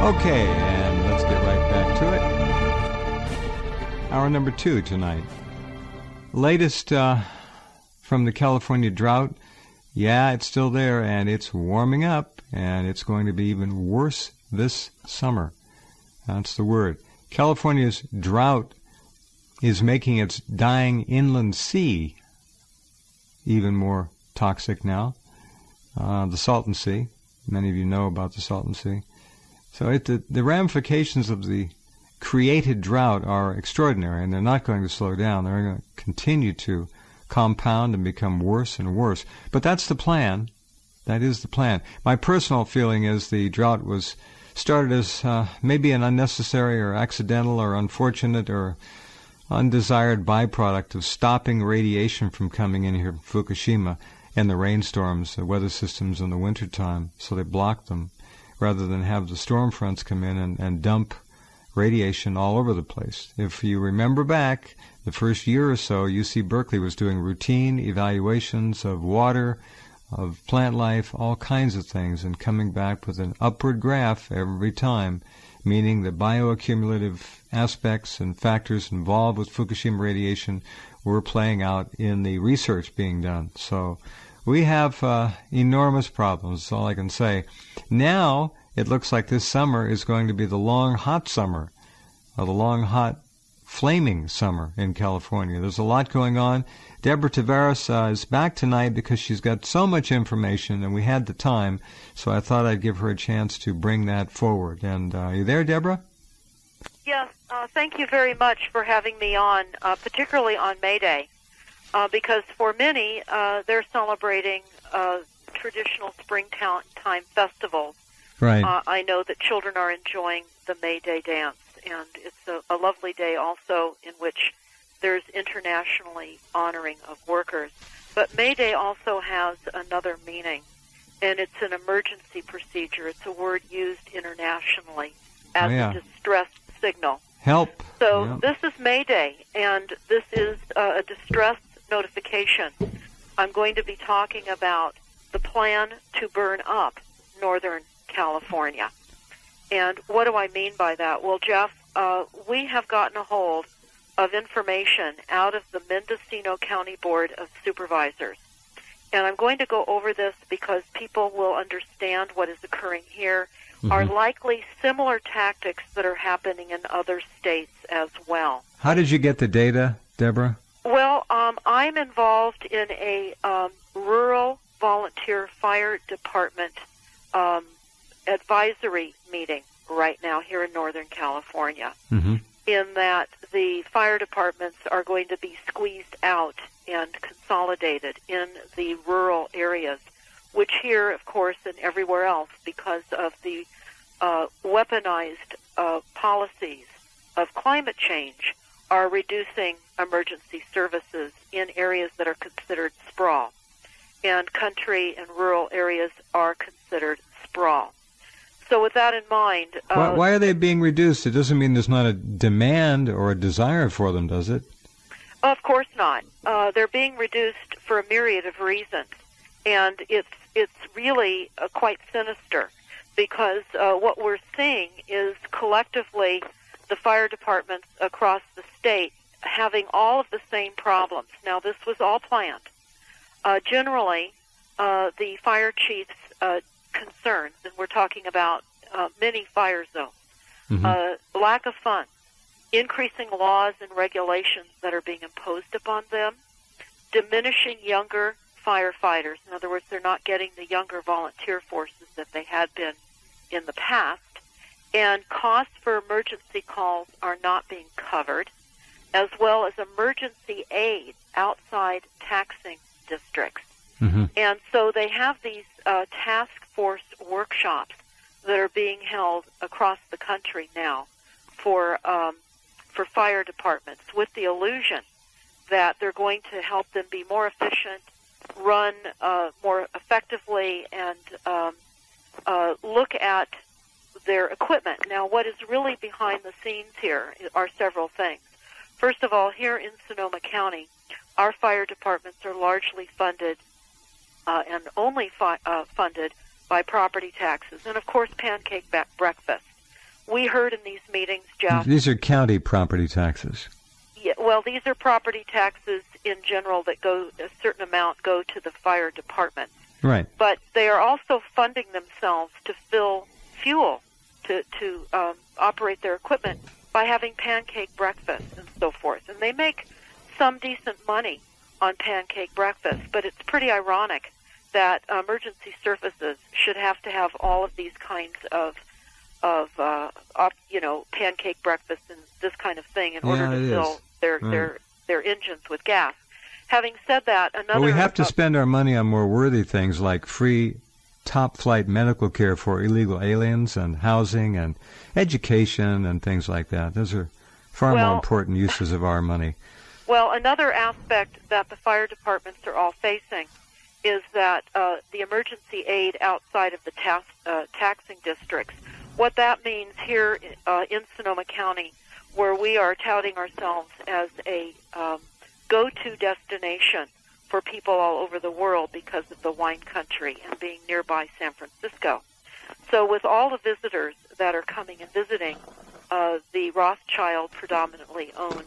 Okay, and let's get right back to it. Hour number 2 tonight. Latest from the California drought. Yeah, it's still there, and it's warming up, and it's going to be even worse this summer. That's the word. California's drought is making its dying inland sea even more toxic now. The Salton Sea. Many of you know about the Salton Sea. So the ramifications of the created drought are extraordinary, and they're not going to slow down. They're going to continue to compound and become worse and worse. But that's the plan. That is the plan. My personal feeling is the drought was started as maybe an unnecessary or accidental or unfortunate or undesired byproduct of stopping radiation from coming in here from Fukushima and the rainstorms, the weather systems in the wintertime, so they blocked them, rather than have the storm fronts come in and dump radiation all over the place. If you remember back, the first year or so, UC Berkeley was doing routine evaluations of water, of plant life, all kinds of things, and coming back with an upward graph every time, meaning the bioaccumulative aspects and factors involved with Fukushima radiation were playing out in the research being done. So we have enormous problems, that's all I can say. Now, it looks like this summer is going to be the long, hot summer, the long, hot, flaming summer in California. There's a lot going on. Deborah Tavares is back tonight because she's got so much information, and we had the time, so I thought I'd give her a chance to bring that forward. And are you there, Deborah? Yes, thank you very much for having me on, particularly on May Day, because for many, they're celebrating traditional springtime festivals. Right. I know that children are enjoying the May Day dance, and it's a lovely day also in which there's internationally honoring of workers. But May Day also has another meaning, and it's an emergency procedure. It's a word used internationally as a distress signal. Help. So This is May Day, and this is a distress notification. I'm going to be talking about the plan to burn up Northern California. And what do I mean by that? Well, Jeff, we have gotten a hold of information out of the Mendocino County Board of Supervisors. And I'm going to go over this because people will understand what is occurring here are likely similar tactics that are happening in other states as well. How did you get the data, Deborah? Well, I'm involved in a rural volunteer fire department advisory meeting right now here in Northern California, in that the fire departments are going to be squeezed out and consolidated in the rural areas, which here, of course, and everywhere else, because of the weaponized policies of climate change, are reducing emergency services in areas that are considered sprawl. And country and rural areas are considered sprawl. So with that in mind... Why are they being reduced? It doesn't mean there's not a demand or a desire for them, does it? Of course not. They're being reduced for a myriad of reasons. And it's really quite sinister, because what we're seeing is collectively the fire departments across the state having all of the same problems. Now, this was all planned. Generally, the fire chief's concerns, and we're talking about many fire zones, lack of funds, increasing laws and regulations that are being imposed upon them, diminishing younger firefighters. In other words, they're not getting the younger volunteer forces that they had been in the past, and costs for emergency calls are not being covered, as well as emergency aid outside taxing districts. And so they have these task force workshops that are being held across the country now for fire departments, with the illusion that they're going to help them be more efficient, run more effectively, and look at their equipment. Now, what is really behind the scenes here are several things. First of all, here in Sonoma County, our fire departments are largely funded and only funded by property taxes, and of course pancake breakfast. we heard in these meetings, Jeff. These are county property taxes. Yeah, well, these are property taxes in general that a certain amount go to the fire department. Right. But they are also funding themselves to fill fuel to operate their equipment by having pancake breakfast and so forth. And they make some decent money on pancake breakfast, but it's pretty ironic that emergency services should have to have all of these kinds of pancake breakfast and this kind of thing in order to fill their engines with gas. Having said that, Well, we have to spend our money on more worthy things like free top-flight medical care for illegal aliens and housing and education and things like that. Those are far more important uses of our money. Well, another aspect that the fire departments are all facing is that the emergency aid outside of the taxing districts. What that means here in Sonoma County, where we are touting ourselves as a go-to destination for people all over the world because of the wine country and being nearby San Francisco. So with all the visitors that are coming and visiting the Rothschild predominantly owned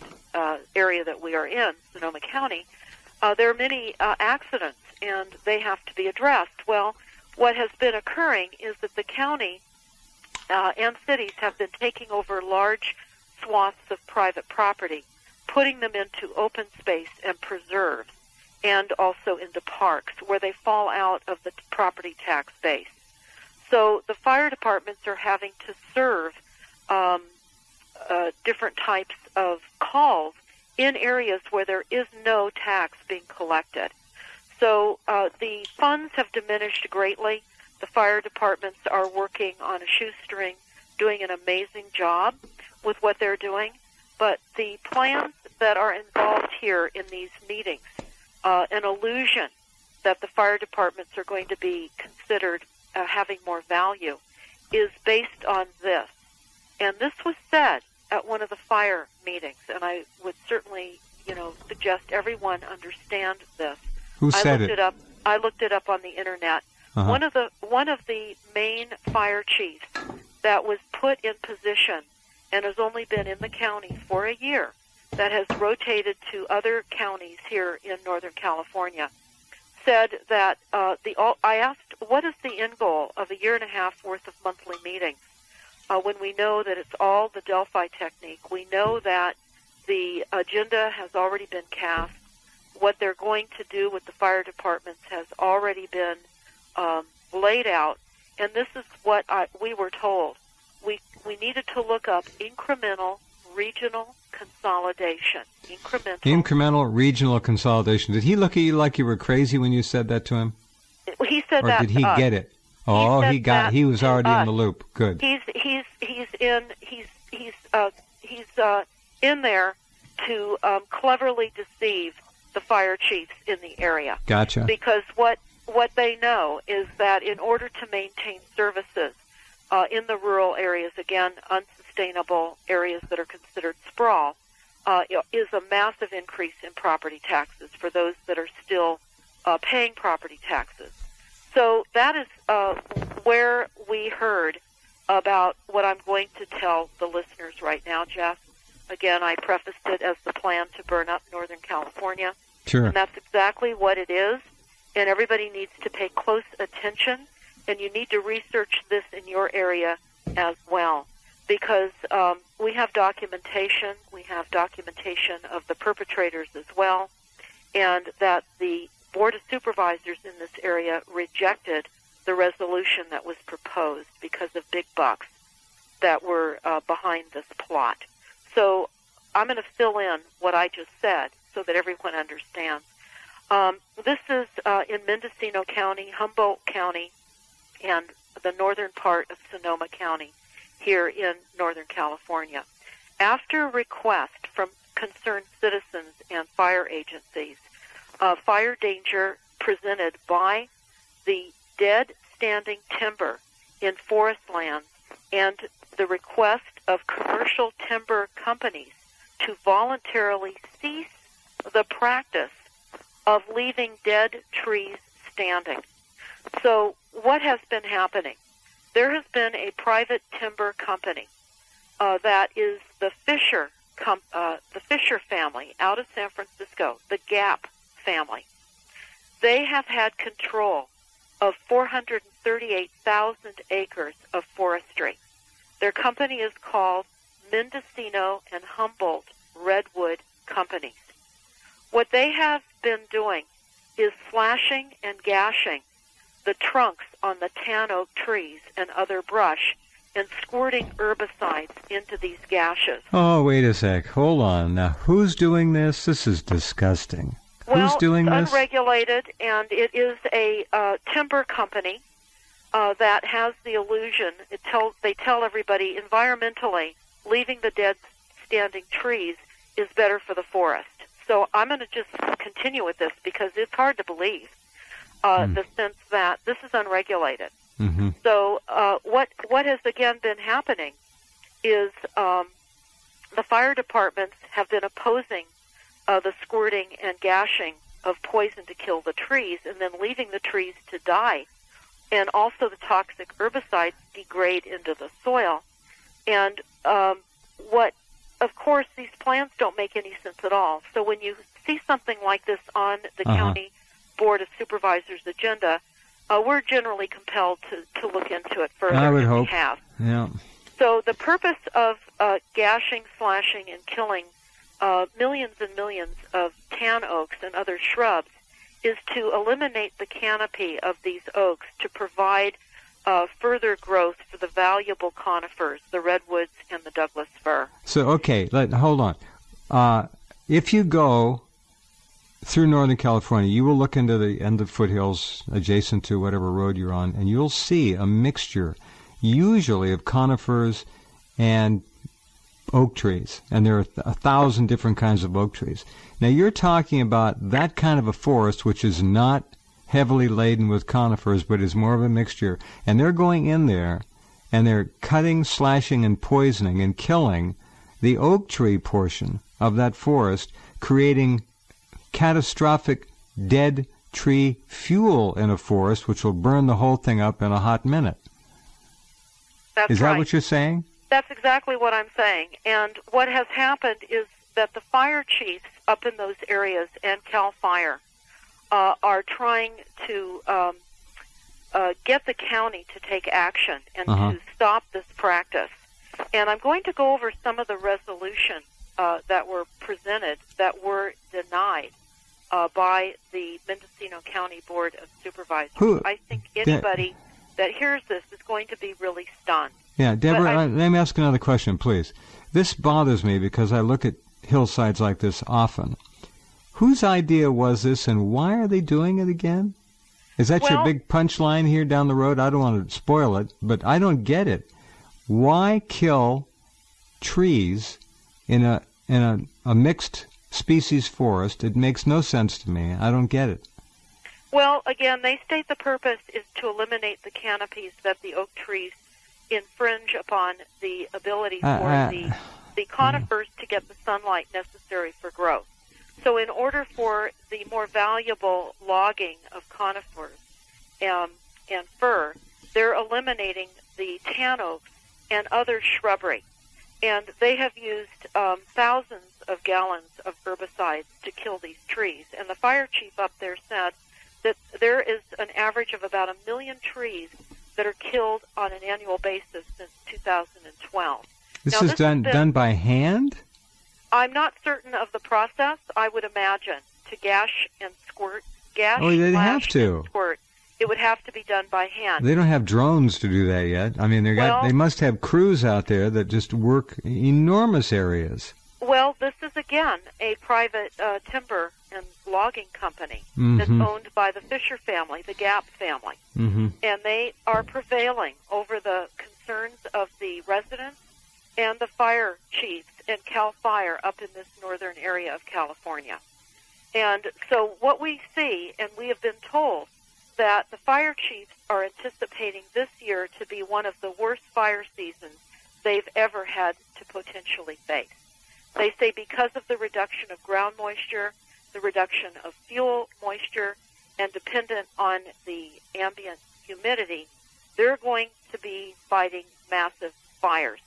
area that we are in, Sonoma County, there are many accidents, and they have to be addressed. Well, what has been occurring is that the county and cities have been taking over large swaths of private property, putting them into open space and preserves, and also into parks where they fall out of the property tax base. So the fire departments are having to serve different types of calls in areas where there is no tax being collected. So the funds have diminished greatly. The fire departments are working on a shoestring, doing an amazing job with what they're doing. But the plans that are involved here in these meetings, an illusion that the fire departments are going to be considered having more value, is based on this. And this was said at one of the fire meetings, and I would certainly, suggest everyone understand this. Who said it? I looked it up on the internet. Uh-huh. One of the main fire chiefs that was put in position and has only been in the county for a year, that has rotated to other counties here in Northern California, said that I asked, what is the end goal of a year and a half worth of monthly meetings? When we know that it's all the Delphi technique, we know that the agenda has already been cast. What they're going to do with the fire departments has already been laid out, and this is what we were told. We needed to look up incremental regional consolidation. Incremental regional consolidation. Did he look at you like you were crazy when you said that to him? He said that. Or did he get it? Oh, he was already in the loop. Good. He's in there to cleverly deceive the fire chiefs in the area. Gotcha. Because what they know is that in order to maintain services in the rural areas, again, unsustainable areas that are considered sprawl, is a massive increase in property taxes for those that are still paying property taxes. So that is where we heard about what I'm going to tell the listeners right now, Jeff. Again, I prefaced it as the plan to burn up Northern California. Sure. And that's exactly what it is. And everybody needs to pay close attention, and you need to research this in your area as well. Because we have documentation. We have documentation of the perpetrators as well, and that the Board of Supervisors in this area rejected the resolution that was proposed because of big bucks that were behind this plot. So I'm going to fill in what I just said so that everyone understands. This is in Mendocino County, Humboldt County, and the northern part of Sonoma County here in Northern California. After request from concerned citizens and fire agencies, fire danger presented by the dead standing timber in forest lands and the request of commercial timber companies to voluntarily cease the practice of leaving dead trees standing. So what has been happening? There has been a private timber company that is the Fisher family out of San Francisco, the Gap family. They have had control of 438,000 acres of forestry. Their company is called Mendocino and Humboldt Redwood Companies. What they have been doing is slashing and gashing the trunks on the tan oak trees and other brush and squirting herbicides into these gashes. Oh, wait a sec. Hold on. Now, who's doing this? This is disgusting. Who's doing it's this? Unregulated, and it is a timber company that has the illusion. They tell everybody environmentally, leaving the dead standing trees is better for the forest. So I'm going to just continue with this because it's hard to believe the sense that this is unregulated. Mm-hmm. So what has again been happening is the fire departments have been opposing the squirting and gashing of poison to kill the trees and then leaving the trees to die. And also the toxic herbicides degrade into the soil. And of course, these plans don't make any sense at all. So when you see something like this on the county board of supervisors' agenda, we're generally compelled to look into it further. I would hope. We have. Yeah. So the purpose of gashing, slashing, and killing millions and millions of tan oaks and other shrubs is to eliminate the canopy of these oaks to provide further growth for the valuable conifers, the redwoods and the Douglas fir. So, okay, hold on. If you go through Northern California, you will look into the end of foothills adjacent to whatever road you're on, and you'll see a mixture, usually of conifers and oak trees, and there are 1,000 different kinds of oak trees. Now, you're talking about that kind of a forest which is not heavily laden with conifers, but is more of a mixture, and they're going in there, and they're cutting, slashing, and poisoning and killing the oak tree portion of that forest, creating catastrophic dead tree fuel in a forest, which will burn the whole thing up in a hot minute. Is that what you're saying? That's exactly what I'm saying. And what has happened is that the fire chiefs up in those areas and CAL FIRE are trying to get the county to take action and to stop this practice. And I'm going to go over some of the resolutions that were presented that were denied by the Mendocino County Board of Supervisors. I think anybody that hears this is going to be really stunned. Yeah, Deborah, let me ask another question, please. This bothers me because I look at hillsides like this often. Whose idea was this, and why are they doing it again? Is that your big punchline here down the road? I don't want to spoil it, but I don't get it. Why kill trees in a mixed species forest? It makes no sense to me. I don't get it. Well, again, they state the purpose is to eliminate the canopies that the oak trees infringe upon the ability for the conifers to get the sunlight necessary for growth. So in order for the more valuable logging of conifers and fir, they're eliminating the tan oaks and other shrubbery. And they have used thousands of gallons of herbicides to kill these trees. And the fire chief up there said that there is an average of about 1 million trees that are killed on an annual basis since 2012. This is done by hand? I'm not certain of the process. I would imagine to gash and squirt, they'd have to. Squirt. It would have to be done by hand. They don't have drones to do that yet. I mean, they must have crews out there that just work enormous areas. Well, this is, again, a private timber and logging company that's owned by the Fisher family, the Gap family. And they are prevailing over the concerns of the residents and the fire chiefs and CAL FIRE up in this northern area of California. And so what we see, and we have been told, that the fire chiefs are anticipating this year to be one of the worst fire seasons they've ever had to potentially face. They say because of the reduction of ground moisture, the reduction of fuel moisture, and dependent on the ambient humidity, they're going to be fighting massive fires.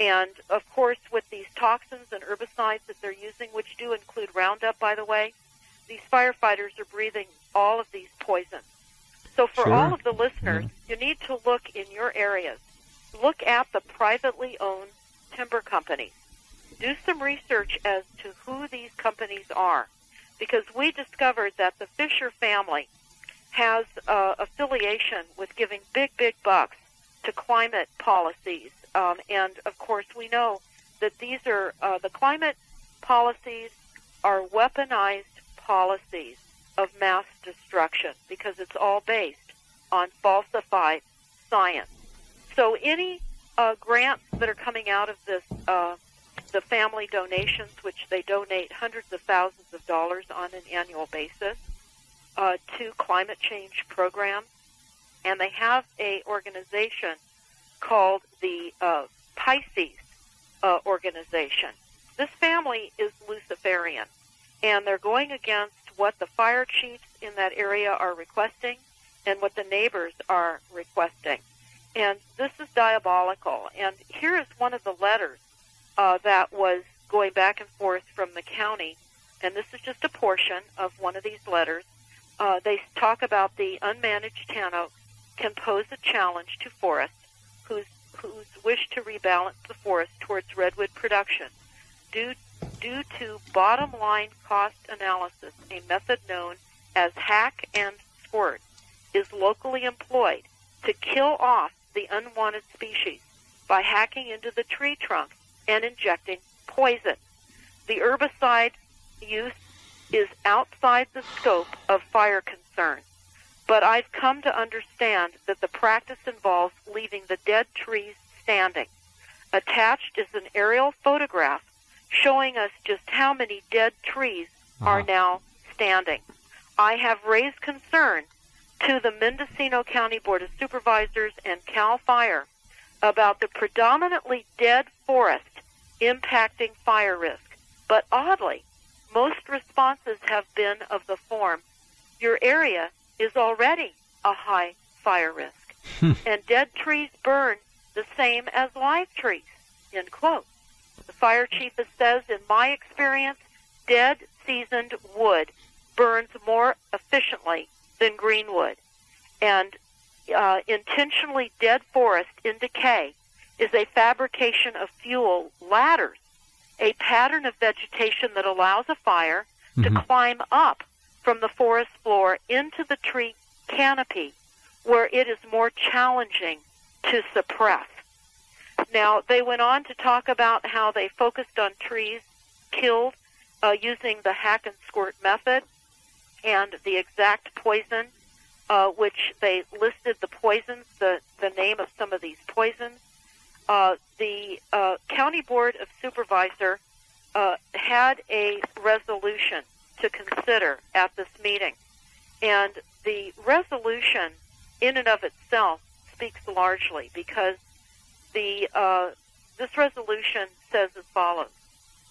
And, of course, with these toxins and herbicides that they're using, which do include Roundup, by the way, these firefighters are breathing all of these poisons. So for all of the listeners, you need to look in your areas. Look at the privately owned timber companies. Do some research as to who these companies are, because we discovered that the Fisher family has affiliation with giving big, big bucks to climate policies. And, of course, we know that these are the climate policies are weaponized policies of mass destruction because it's all based on falsified science. So any grants that are coming out of this, the family donations, which they donate hundreds of thousands of dollars on an annual basis to climate change programs, and they have a organization called the Pisces organization. This family is Luciferian, and they're going against what the fire chiefs in that area are requesting and what the neighbors are requesting. And this is diabolical. And here is one of the letters that was going back and forth from the county, and this is just a portion of one of these letters. They talk about the unmanaged tan oak can pose a challenge to forests whose wish to rebalance the forest towards redwood production. Due to bottom-line cost analysis, a method known as hack and squirt is locally employed to kill off the unwanted species by hacking into the tree trunk and injecting poison. The herbicide use is outside the scope of fire concerns, but I've come to understand that the practice involves leaving the dead trees standing. Attached is an aerial photograph showing us just how many dead trees are now standing. I have raised concern to the Mendocino County Board of Supervisors and CAL FIRE about the predominantly dead forest impacting fire risk. But oddly, most responses have been of the form, your area is already a high fire risk, and dead trees burn the same as live trees, end quote. The fire chief says, in my experience, dead, seasoned wood burns more efficiently than green wood. And intentionally dead forest in decay is a fabrication of fuel ladders, a pattern of vegetation that allows a fire to climb up from the forest floor into the tree canopy, where it is more challenging to suppress. Now, they went on to talk about how they focused on trees killed using the hack and squirt method and the exact poison, which they listed the poisons, the name of some of these poisons. The County Board of Supervisors had a resolution to consider at this meeting. And the resolution in and of itself speaks largely because this resolution says as follows.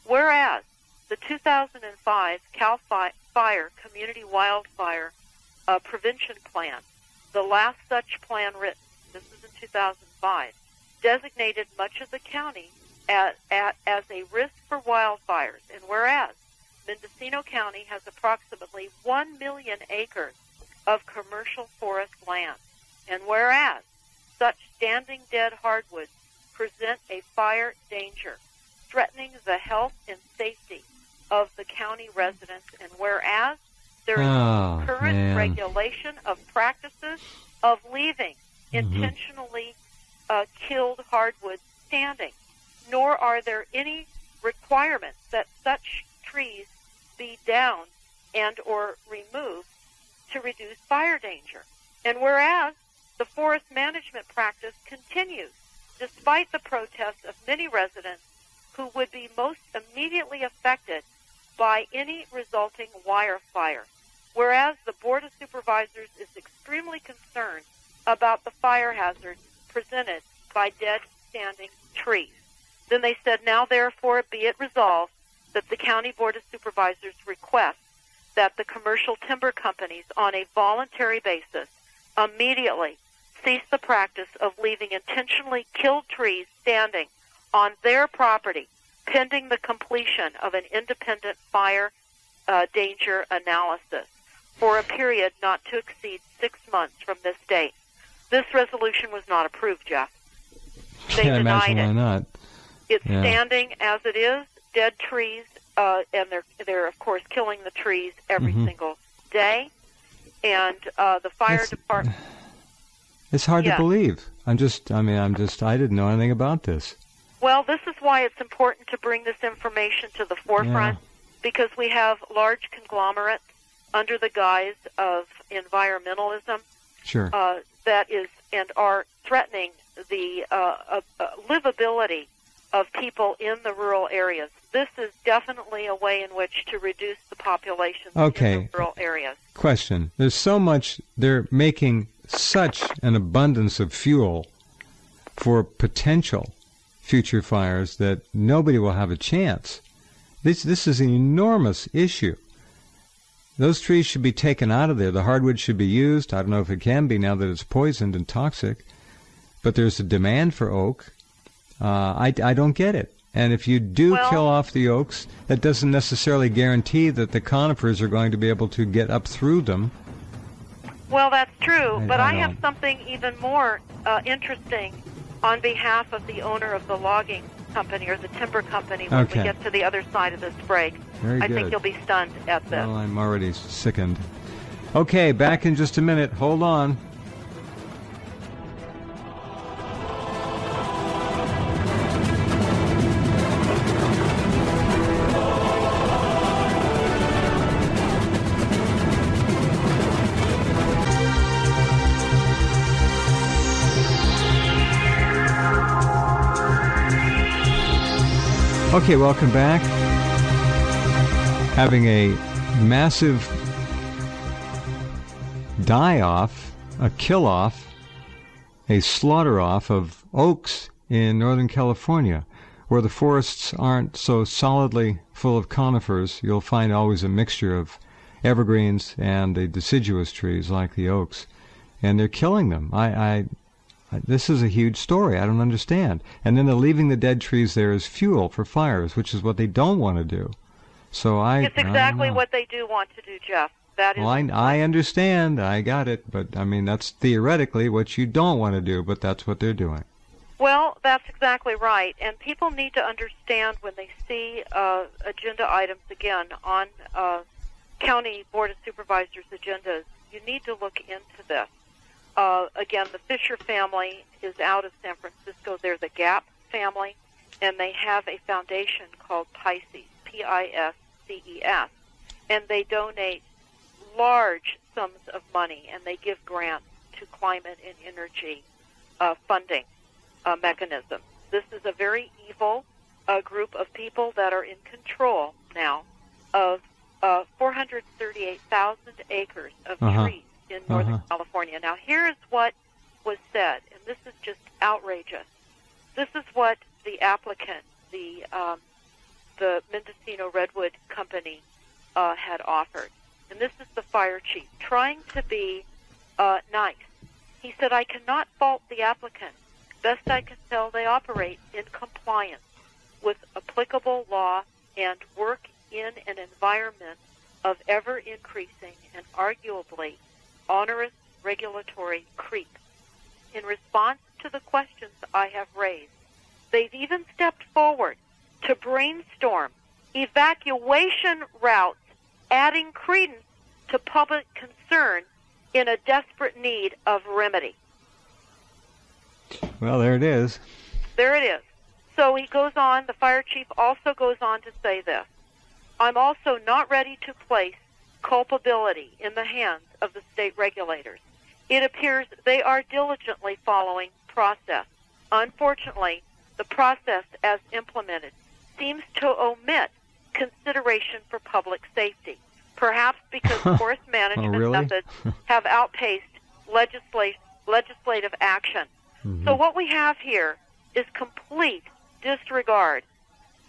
Whereas the 2005 CAL FIRE Community Wildfire Prevention Plan, the last such plan written, this is in 2005, designated much of the county as a risk for wildfires. And whereas Mendocino County has approximately 1 million acres of commercial forest land, and whereas such standing dead hardwoods present a fire danger, threatening the health and safety of the county residents, and whereas there is current regulation of practices of leaving intentionally killed hardwoods standing, nor are there any requirements that such trees be downed and or removed to reduce fire danger. And whereas the forest management practice continues despite the protests of many residents who would be most immediately affected by any resulting wildfire. Whereas the Board of Supervisors is extremely concerned about the fire hazards presented by dead standing trees. Then they said, now therefore be it resolved that the County Board of Supervisors requests that the commercial timber companies on a voluntary basis immediately cease the practice of leaving intentionally killed trees standing on their property pending the completion of an independent fire danger analysis for a period not to exceed 6 months from this date. This resolution was not approved, Jeff. They Can't denied imagine why it. not. It's standing as it is, dead trees, and they're of course killing the trees every single day. And the fire department. It's hard to believe. I didn't know anything about this. Well, this is why it's important to bring this information to the forefront, because we have large conglomerates under the guise of environmentalism that is and are threatening the livability of people in the rural areas. This is definitely a way in which to reduce the population in the rural areas. Question. There's so much, they're making such an abundance of fuel for potential future fires that nobody will have a chance. This is an enormous issue. Those trees should be taken out of there. The hardwood should be used. I don't know if it can be now that it's poisoned and toxic. But there's a demand for oak. I don't get it. And if you do kill off the oaks, that doesn't necessarily guarantee that the conifers are going to be able to get up through them. Well, that's true. But I have something even more interesting on behalf of the owner of the logging company or the timber company when we get to the other side of this break. Very I good. think you'll be stunned at this. Well, I'm already sickened. Okay, back in just a minute. Hold on. Okay, welcome back. Having a massive die-off, a kill-off, a slaughter-off of oaks in Northern California, where the forests aren't so solidly full of conifers. You'll find always a mixture of evergreens and the deciduous trees like the oaks, and they're killing them. This is a huge story. I don't understand. And then they're leaving the dead trees there as fuel for fires, which is what they don't want to do. So it's exactly what they do want to do, Jeff. That is. Well, I understand. I got it. But, I mean, that's theoretically what you don't want to do, but that's what they're doing. Well, that's exactly right. And people need to understand when they see agenda items, again, on County Board of Supervisors' agendas, you need to look into this. Again, the Fisher family is out of San Francisco. They're the Gap family, and they have a foundation called Pisces, Pisces, and they donate large sums of money, and they give grants to climate and energy funding mechanisms. This is a very evil group of people that are in control now of 438,000 acres of trees in Northern California. Now, here's what was said, and this is just outrageous. This is what the applicant, the Mendocino Redwood Company, had offered. And this is the fire chief, trying to be nice. He said, I cannot fault the applicant. Best I can tell, they operate in compliance with applicable law and work in an environment of ever-increasing and arguably onerous regulatory creep. In response to the questions I have raised, they've even stepped forward to brainstorm evacuation routes, adding credence to public concern in a desperate need of remedy. Well, there it is. There it is. So he goes on, the fire chief also goes on to say this. I'm also not ready to place culpability in the hands of the state regulators. It appears they are diligently following process. Unfortunately, the process as implemented seems to omit consideration for public safety, perhaps because forest management methods have outpaced legislative action. So what we have here is complete disregard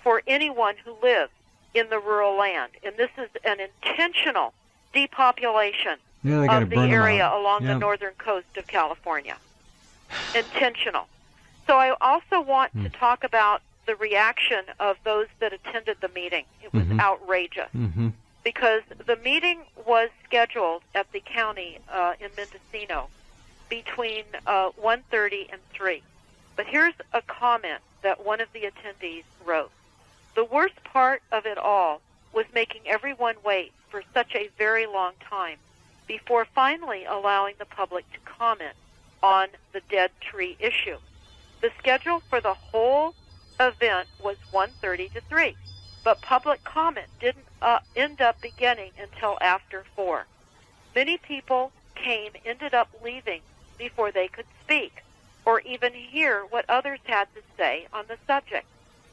for anyone who lives in the rural land. And this is an intentional depopulation of the area along the northern coast of California. Intentional. So I also want to talk about the reaction of those that attended the meeting. It was outrageous. Because the meeting was scheduled at the county in Mendocino between 1:30 and 3. But here's a comment that one of the attendees wrote. The worst part of it all was making everyone wait for such a very long time before finally allowing the public to comment on the dead tree issue. The schedule for the whole event was 1:30 to 3, but public comment didn't end up beginning until after 4. Many people ended up leaving before they could speak or even hear what others had to say on the subject.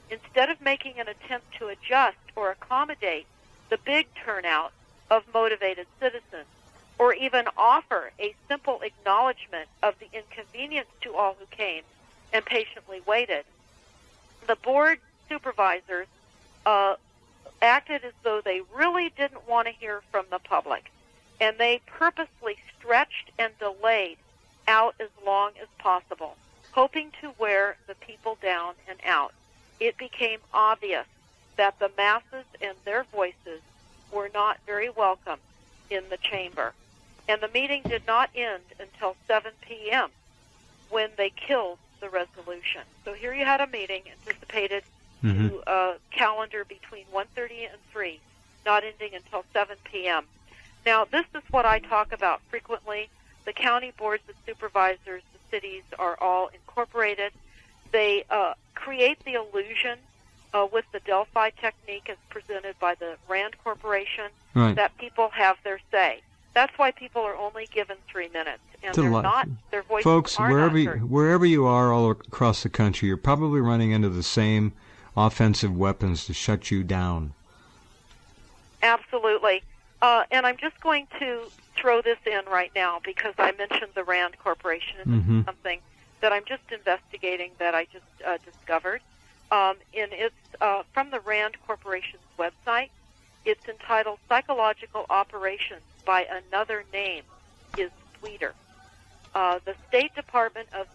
Instead of making an attempt to adjust or accommodate the big turnout of motivated citizens, or even offer a simple acknowledgement of the inconvenience to all who came and patiently waited, the board supervisors acted as though they really didn't want to hear from the public, and they purposely stretched and delayed out as long as possible, hoping to wear the people down and out. It became obvious that the masses and their voices were not very welcome in the chamber, and the meeting did not end until 7 p.m. when they killed the resolution. So here you had a meeting anticipated to calendar between 1:30 and 3, not ending until 7 p.m. Now, this is what I talk about frequently. The county boards of supervisors, the cities are all incorporated. They create the illusion with the Delphi technique as presented by the RAND Corporation that people have their say. That's why people are only given 3 minutes, and their voices Folks, are not heard. wherever you are all across the country, you're probably running into the same offensive weapons to shut you down. Absolutely. And I'm just going to throw this in right now because I mentioned the RAND Corporation, and this is something that I'm just investigating that I just discovered. And it's from the RAND Corporation's website. It's entitled Psychological Operations by Another Name is Sweeter. The Department of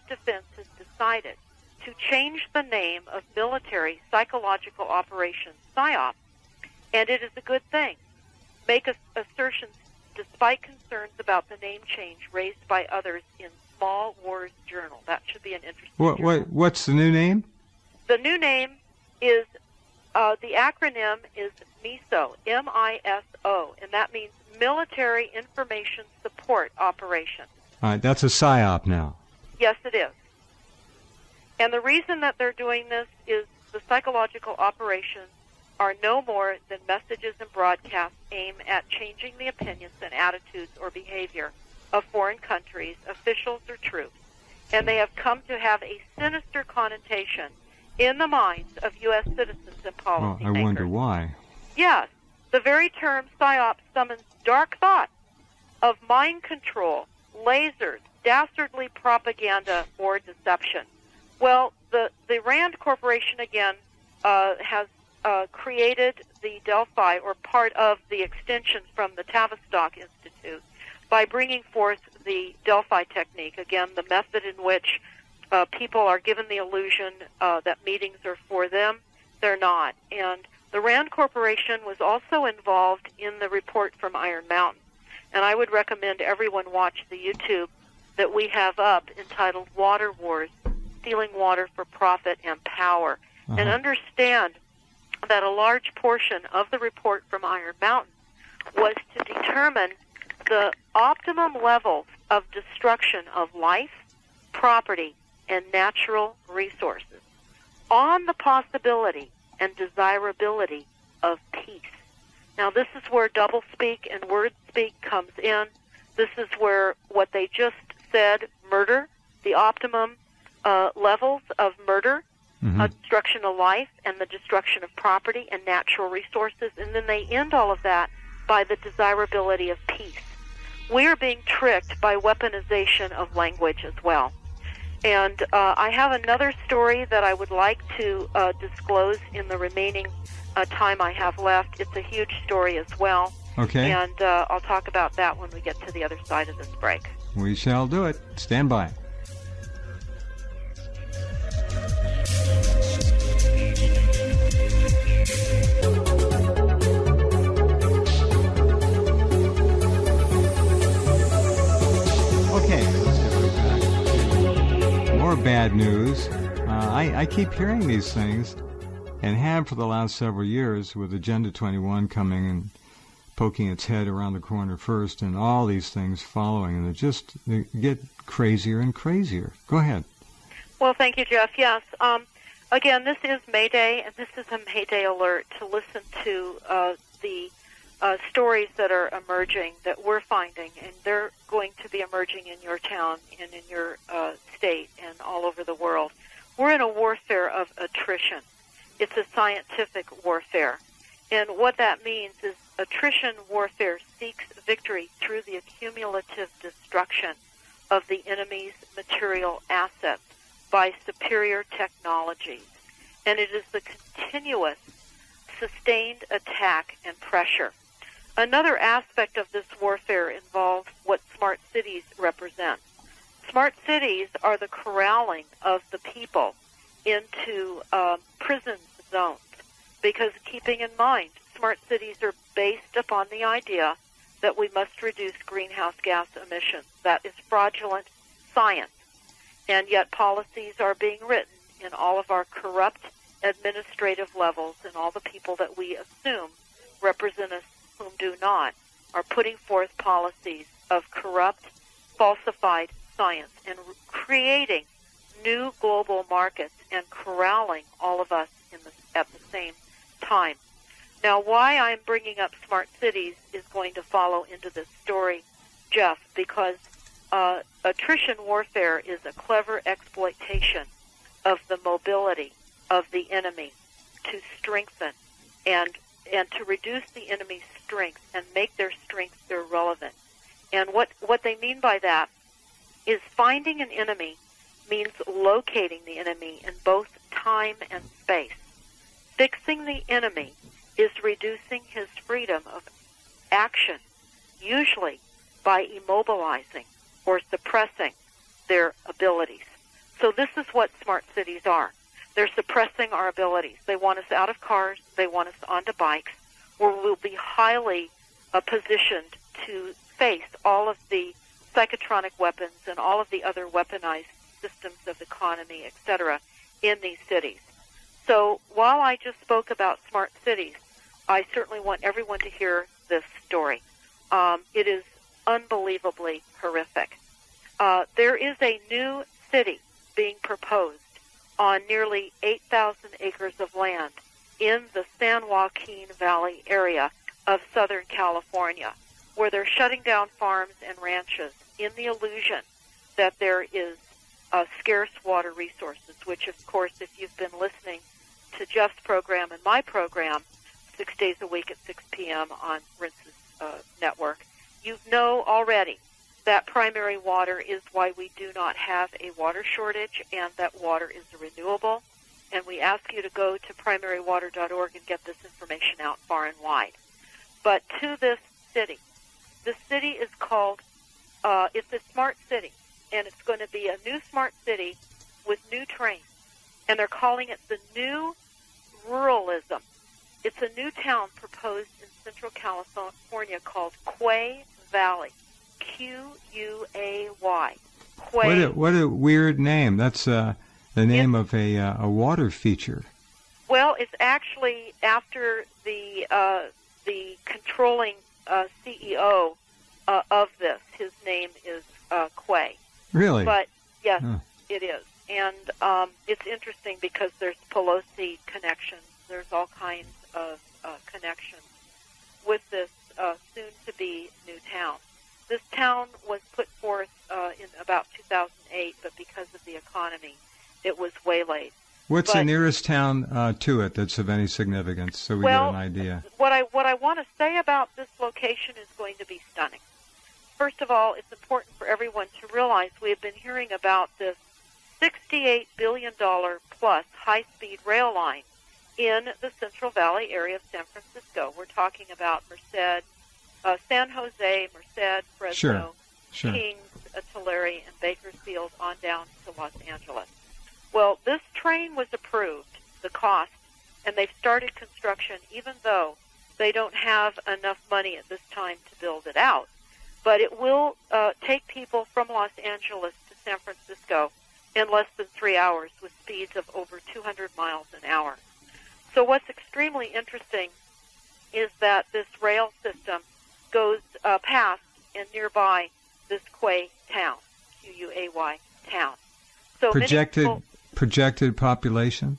Defense has decided to change the name of military psychological operations, PSYOP, and it is a good thing. Make assertions despite concerns about the name change raised by others in Small Wars Journal. That should be an interesting journal. What's the new name? The new name is, the acronym is MISO, M-I-S-O, and that means Military Information Support Operation. All right, that's a PSYOP now. Yes, it is. And the reason that they're doing this is the psychological operations are no more than messages and broadcasts aimed at changing the opinions and attitudes or behavior of foreign countries, officials, or troops. And they have come to have a sinister connotation in the minds of U.S. citizens and policymakers. Well, I wonder why. Yes. The very term PSYOP summons dark thoughts of mind control, lasers, dastardly propaganda, or deception. Well, the RAND Corporation, again, has created the Delphi, or part of the extension from the Tavistock Institute, by bringing forth the Delphi technique, again, the method in which people are given the illusion that meetings are for them. They're not. And the RAND Corporation was also involved in the report from Iron Mountain. And I would recommend everyone watch the YouTube that we have up entitled Water Wars, Stealing Water for Profit and Power, and understand that a large portion of the report from Iron Mountain was to determine the optimum levels of destruction of life, property, and natural resources on the possibility and desirability of peace. Now, this is where doublespeak and wordspeak comes in. This is where what they just said, murder, the optimum levels of murder, destruction of life, and the destruction of property and natural resources, and then they end all of that by the desirability of peace. We are being tricked by weaponization of language as well. And I have another story that I would like to disclose in the remaining time I have left. It's a huge story as well. Okay. And I'll talk about that when we get to the other side of this break. We shall do it. Stand by. bad news. I keep hearing these things, and have for the last several years, with Agenda 21 coming and poking its head around the corner first, and all these things following, and they get crazier and crazier. Go ahead. Well, thank you, Jeff. Yes. Again, this is May Day, and this is a May Day alert to listen to the stories that are emerging that we're finding, and they're going to be emerging in your town and in your state and all over the world. We're in a warfare of attrition. It's a scientific warfare. And what that means is attrition warfare seeks victory through the accumulative destruction of the enemy's material assets by superior technologies. And it is the continuous, sustained attack and pressure. Another aspect of this warfare involves what smart cities represent. Smart cities are the corralling of the people into prison zones, because keeping in mind, smart cities are based upon the idea that we must reduce greenhouse gas emissions. That is fraudulent science. And yet policies are being written in all of our corrupt administrative levels, and all the people that we assume represent us whom do not, are putting forth policies of corrupt, falsified science and creating new global markets and corralling all of us at the same time. Now, why I'm bringing up smart cities is going to follow into this story, Jeff, because attrition warfare is a clever exploitation of the mobility of the enemy to strengthen and to reduce the enemy's strength and make their strength irrelevant. And what they mean by that is finding an enemy means locating the enemy in both time and space. Fixing the enemy is reducing his freedom of action, usually by immobilizing or suppressing their abilities. So this is what smart cities are. They're suppressing our abilities. They want us out of cars. They want us onto bikes, where we'll be highly positioned to face all of the psychotronic weapons and all of the other weaponized systems of economy, etc., in these cities. So while I just spoke about smart cities, I certainly want everyone to hear this story. It is unbelievably horrific. There is a new city being proposed on nearly 8,000 acres of land in the San Joaquin Valley area of Southern California, where they're shutting down farms and ranches in the illusion that there is scarce water resources, which, of course, if you've been listening to Jeff's program and my program 6 days a week at 6 p.m. on Rince's network, you know already that primary water is why we do not have a water shortage, and that water is renewable. And we ask you to go to primarywater.org and get this information out far and wide. But to this city is called, it's a smart city, and it's going to be a new smart city with new trains. And they're calling it the New Ruralism. It's a new town proposed in Central California called Quay Valley. Quay. What a weird name. That's the name of a water feature. Well, it's actually after the controlling CEO of this. His name is Quay. Really? But yes, it is. And it's interesting because there's Pelosi connections. There's all kinds of connections with this soon-to-be new town. This town was put forth in about 2008, but because of the economy, it was waylaid. What's the nearest town to it that's of any significance, so we get an idea? What I want to say about this location is going to be stunning. First of all, it's important for everyone to realize we have been hearing about this $68 billion plus high-speed rail line in the Central Valley area of San Francisco. We're talking about Merced, San Jose, Merced, Fresno, sure. Kings, Tulare, and Bakersfield on down to Los Angeles. Well, this train was approved, the cost, and they've started construction even though they don't have enough money at this time to build it out. But it will take people from Los Angeles to San Francisco in less than 3 hours with speeds of over 200 miles an hour. So what's extremely interesting is that this rail system goes past and nearby this Quay town, Quay town. So projected population?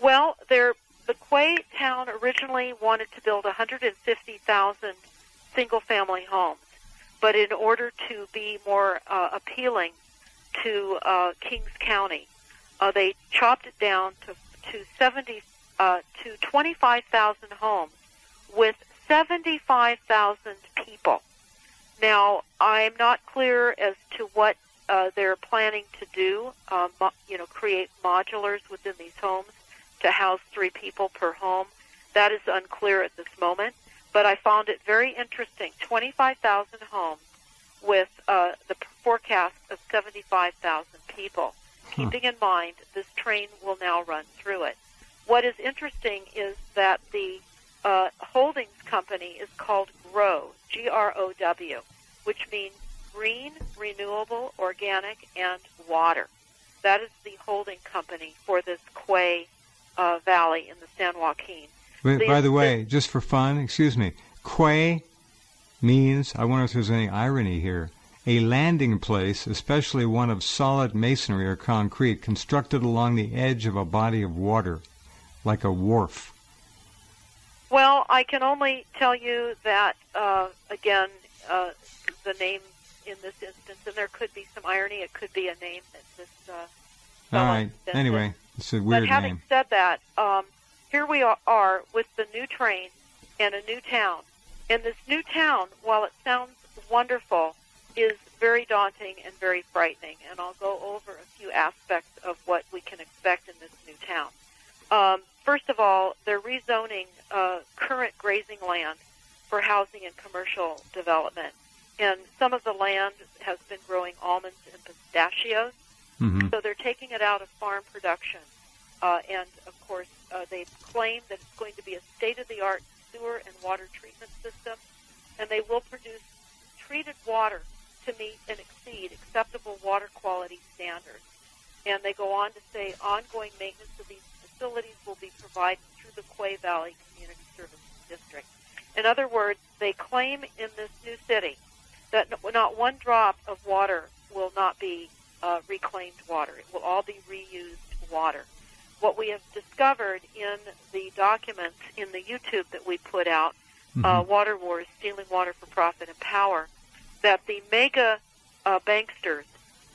Well, the Quay town originally wanted to build 150,000 single-family homes, but in order to be more appealing to Kings County, they chopped it down to 25,000 homes with 75,000 people. Now, I'm not clear as to what they're planning to do, create modulars within these homes to house 3 people per home. That is unclear at this moment, but I found it very interesting. 25,000 homes with the forecast of 75,000 people, keeping in mind this train will now run through it. What is interesting is that the holdings company is called GROW, G-R-O-W, which means green, renewable, organic, and water. That is the holding company for this Quay Valley in the San Joaquin. By the way, just for fun, excuse me, Quay means, I wonder if there's any irony here, a landing place, especially one of solid masonry or concrete, constructed along the edge of a body of water, like a wharf. Well, I can only tell you that, again, the name in this instance, and there could be some irony, it could be a name that this all right, anyway, it's a weird name. But having name. said that, here we are with the new train and a new town. And this new town, while it sounds wonderful, is very daunting and very frightening. And I'll go over a few aspects of what we can expect in this new town. First of all, they're rezoning current grazing land for housing and commercial development. And some of the land has been growing almonds and pistachios. Mm-hmm. So they're taking it out of farm production. And, of course, they claim that it's going to be a state-of-the-art sewer and water treatment system. And they will produce treated water to meet and exceed acceptable water quality standards. And they go on to say ongoing maintenance of these facilities will be provided through the Quay Valley Community Services District. In other words, they claim in this new city that not one drop of water will not be reclaimed water. It will all be reused water. What we have discovered in the documents in the YouTube that we put out, Water Wars, Stealing Water for Profit and Power, that the mega banksters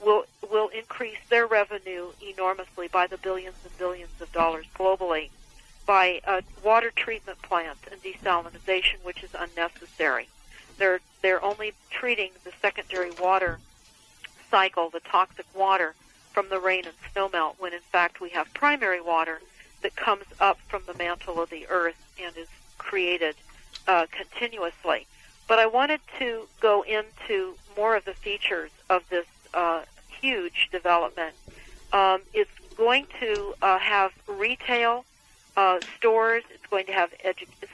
will increase their revenue enormously by the billions and billions of dollars globally by water treatment plants and desalinization, which is unnecessary. They're only treating the secondary water cycle, the toxic water, from the rain and snowmelt, when in fact we have primary water that comes up from the mantle of the earth and is created continuously. But I wanted to go into more of the features of this huge development. It's going to have retail stores. It's going to have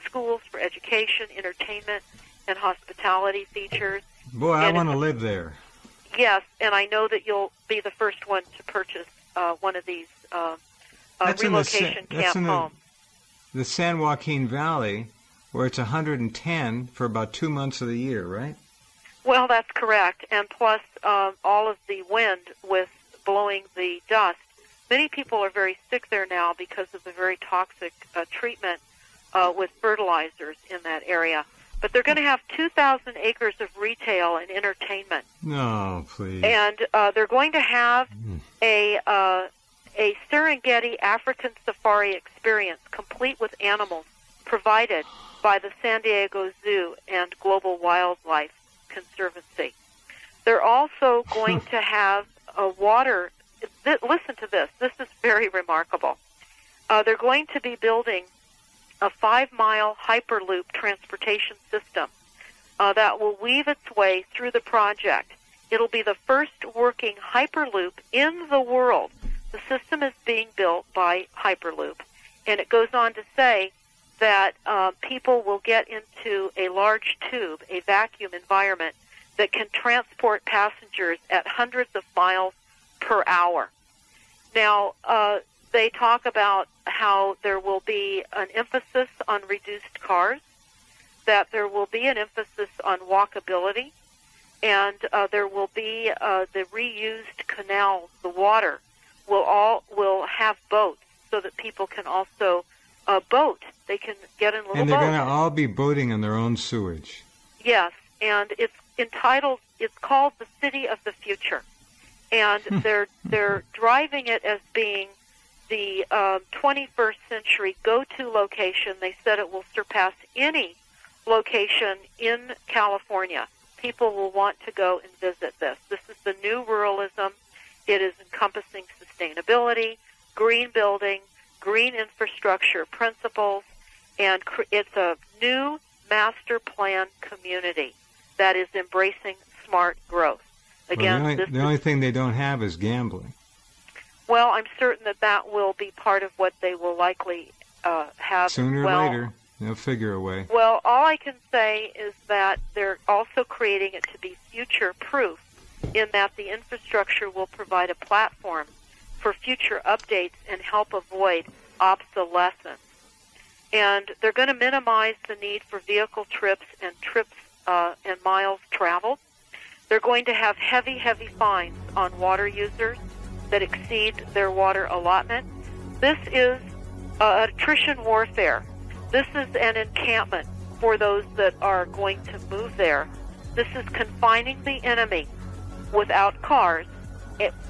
schools for education, entertainment, and hospitality features. Boy, I want to live there. Yes, and I know that you'll be the first one to purchase one of these relocation camp homes. The San Joaquin Valley, where it's 110 for about 2 months of the year, right? Well, that's correct. And plus all of the wind with blowing the dust. Many people are very sick there now because of the very toxic treatment with fertilizers in that area. But they're going to have 2,000 acres of retail and entertainment. No, please. And they're going to have a Serengeti African safari experience, complete with animals, provided by the San Diego Zoo and Global Wildlife Conservancy. They're also going to have a water. Listen to this. This is very remarkable. They're going to be building a 5-mile Hyperloop transportation system that will weave its way through the project. It'll be the first working Hyperloop in the world. The system is being built by Hyperloop, and it goes on to say that people will get into a large tube, a vacuum environment, that can transport passengers at hundreds of miles per hour. Now, they talk about how there will be an emphasis on reduced cars, that there will be an emphasis on walkability, and there will be the reused canals, the water will have boats so that people can also boat. They can get in little boats. And they're going to all be boating in their own sewage. Yes, and it's called the City of the Future. And they're driving it as being the 21st century go-to location. They said it will surpass any location in California. People will want to go and visit this. This is the new ruralism. It is encompassing sustainability, green building, green infrastructure principles, and it's a new master plan community that is embracing smart growth. Again, well, the only thing they don't have is gambling. Well, I'm certain that will be part of what they will likely have. Sooner or later, they'll figure a way. Well, all I can say is that they're also creating it to be future-proof in that the infrastructure will provide a platform for future updates and help avoid obsolescence. And they're going to minimize the need for vehicle trips and miles traveled. They're going to have heavy, heavy fines on water users that exceed their water allotment. This is attrition warfare. This is an encampment for those that are going to move there. This is confining the enemy without cars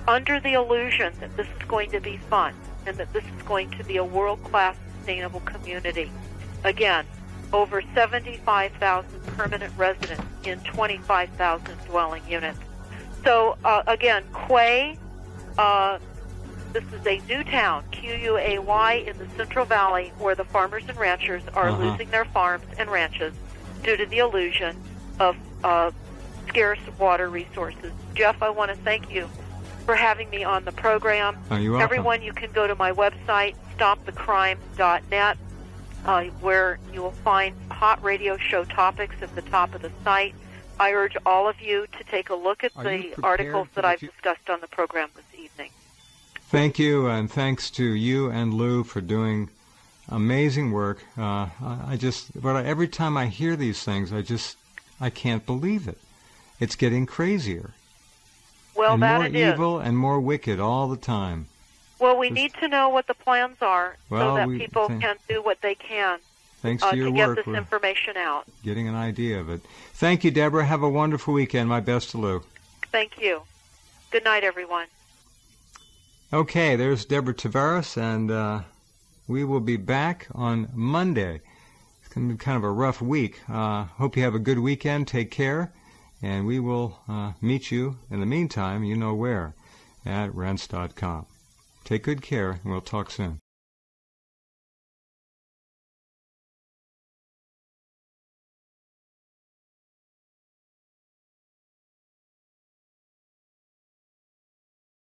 under the illusion that this is going to be fun and that this is going to be a world-class sustainable community. Again, over 75,000 permanent residents in 25,000 dwelling units. So, again, Quay, this is a new town, Quay, in the Central Valley, where the farmers and ranchers are losing their farms and ranches due to the illusion of scarce water resources. Jeff, I want to thank you for having me on the program. Oh, you're welcome. Everyone, you can go to my website, stopthecrime.net, where you will find hot radio show topics at the top of the site. I urge all of you to take a look at the articles that I've discussed on the program this evening. Thank you, and thanks to you and Lou for doing amazing work. Every time I hear these things, I can't believe it. It's getting crazier. Well, and that more it is. evil and more wicked all the time. Well, we need to know what the plans are so that people can do what they can thanks to your get work, this information out. Getting an idea of it. Thank you, Deborah. Have a wonderful weekend. My best to Lou. Thank you. Good night, everyone. Okay, there's Deborah Tavares, and we will be back on Monday. It's going to be kind of a rough week. Hope you have a good weekend. Take care, and we will meet you, in the meantime, you know where, at rense.com. Take good care, and we'll talk soon.